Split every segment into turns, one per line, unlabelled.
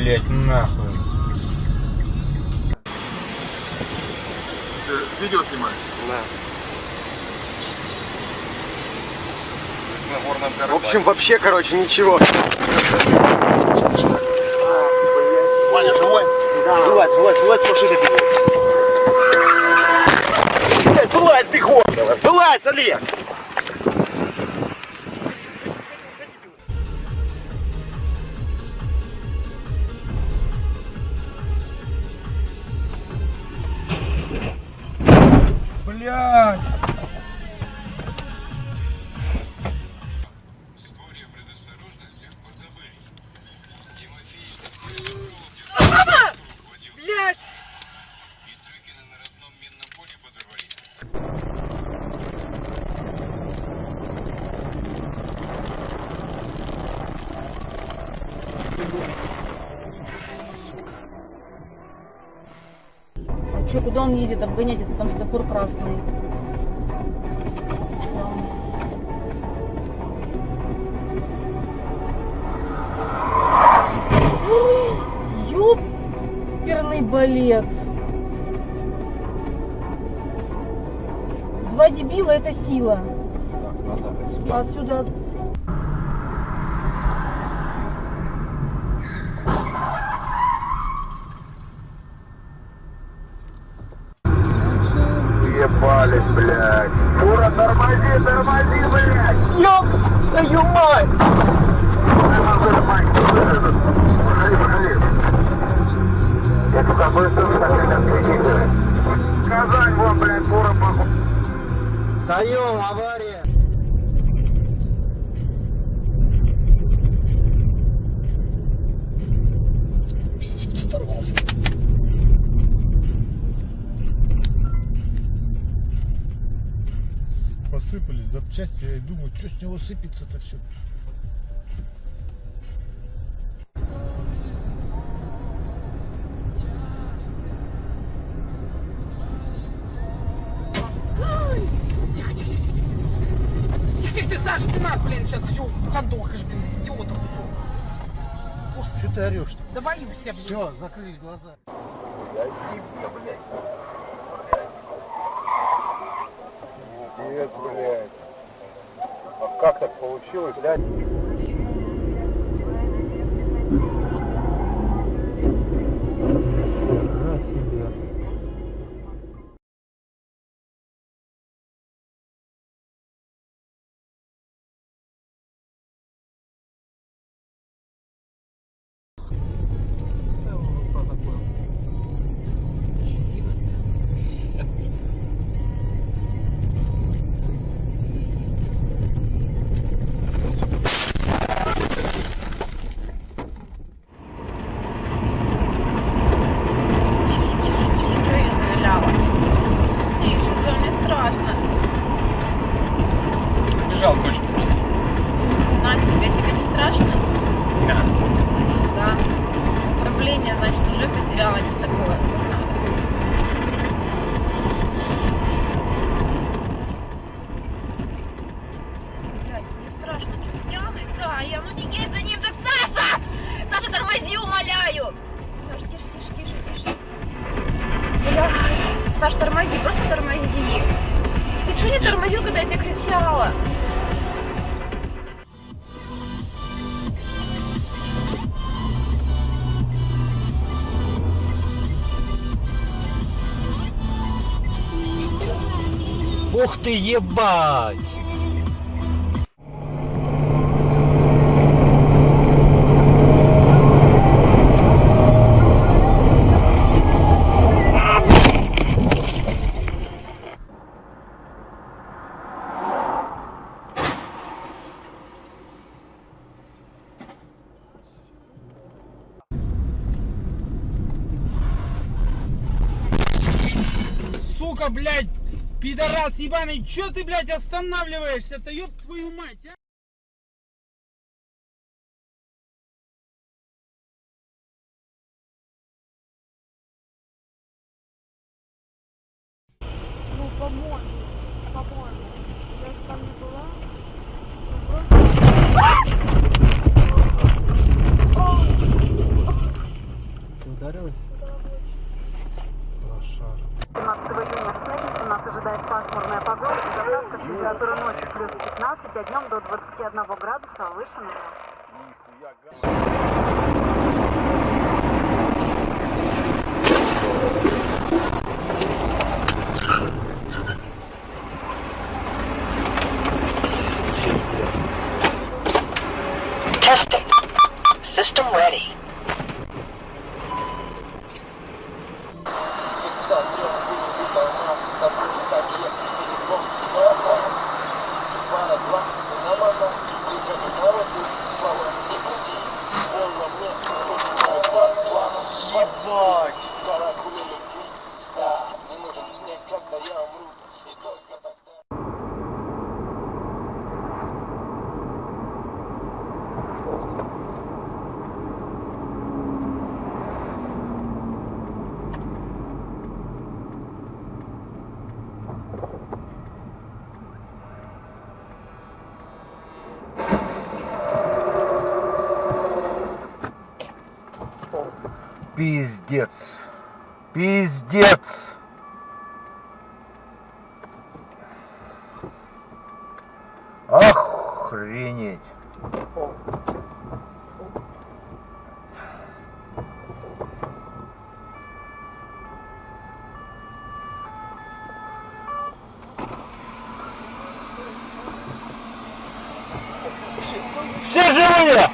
блядь, нахуй.
Видео снимаешь?
Да. В общем, вообще, короче, ничего.
Ваня, живой?
Да. Вылазь с машины бегом. Блядь, вылазь бегом! Вылазь, Олег!
Блядь!
Вскоре о предосторожностях позабыли. Тимофеич на связи руководил.
Блять!
И Трюхина на родном минном поле подорвались.
А че, куда он едет обгонять? Это там светофор красный. Ёперный балет. Два дебила — это сила. Отсюда.
Ебались, блядь. Фура, тормози, блядь. Ёб твою мать. Я туда быстро Казань, вон, блядь, фура похуй. Встаем, авария.
Посыпались запчасти, я и думаю, что с него сыпется-то все.
Тихо, ты, Саша, ты на, блин, сейчас еще ходохаешь, блин, идиота.
Что ты орешь-то?
Да боюсь я, блин.
Все, закрылись глаза.
Пиздец, блядь. А как так получилось, блядь?
Бежал, кучу.
Настя, тебе не страшно?
Да.
Да. Управление, значит, уже потерялось такое. Блядь, мне страшно. Ты пьяный? Да, я ну не едь за ним, так Саша! Саша, тормози, умоляю! Саша, тише. Бля, Саша, тормози, просто тормози. Ты что не тормозил, когда я тебе кричала?
Ух ты, ебать!
Сука, блядь, пидорас ебаный, чё ты, блядь, останавливаешься-то, ёб твою мать, а?
Ну, по-моему, я же там не была. Ну, просто...
Температура ночью плюс 15, а днем до 21 градуса выше нуля.
Testing. System ready.
Пиздец. Пиздец. Охренеть. Все живые!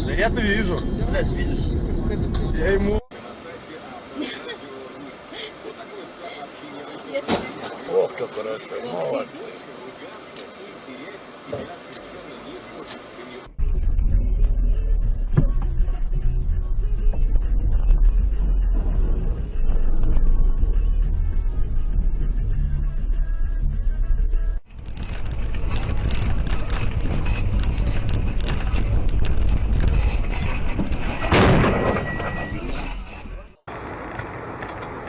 Да я-то вижу. Блядь, видишь? Я ему...
Ох, как хорошо, молодцы.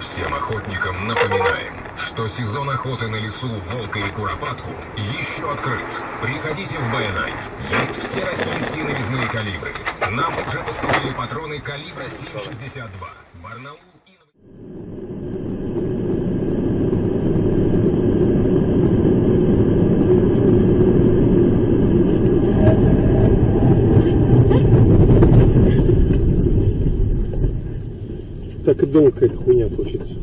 Всем охотникам напоминаем, что сезон охоты на лесу, волка и куропатку еще открыт. Приходите в Байнайт. Есть все российские навесные калибры. Нам уже поступили патроны калибра 7,62. Барнаул и...
Так и думал, какая-то хуйня случится.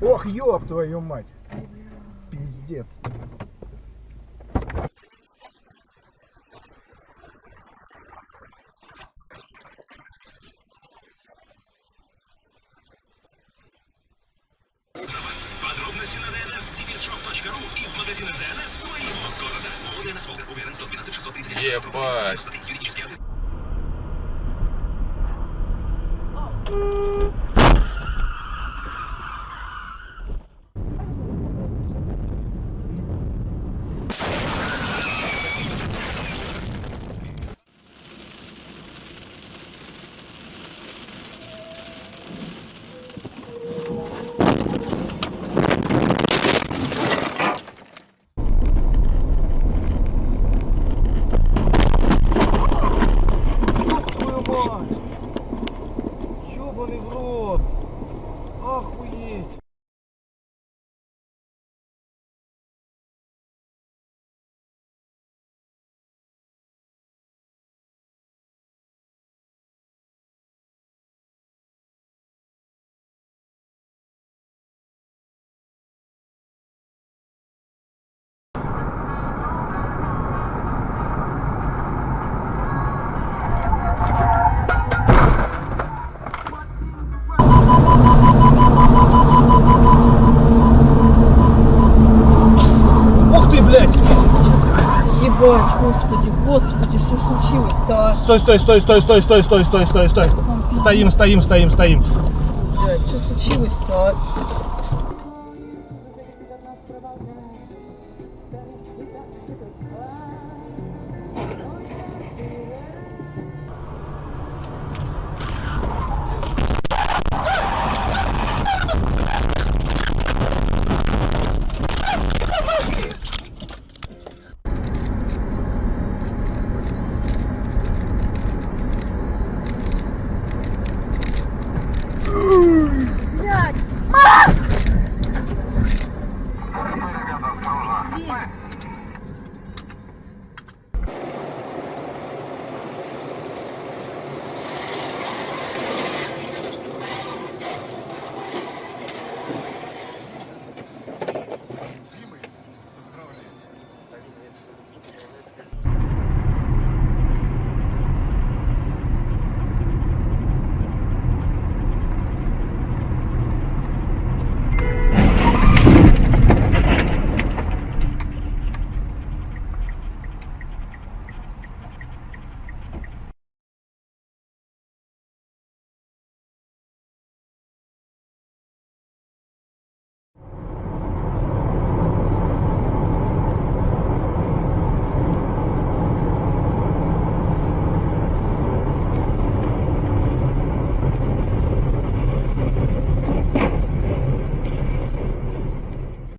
Ох, ёб твою мать. Пиздец.
Подробности на dns-shop.ru и в магазинах ДНС твоего города. ДНС Волга. Уверен, 112 630.
Ебать.
Юридический адрес.
Ёбаный в рот. Охуеть.
Ух ты, блядь!
Ебать, господи, что случилось-то?
Стой. Стоим.
Блядь, что случилось-то?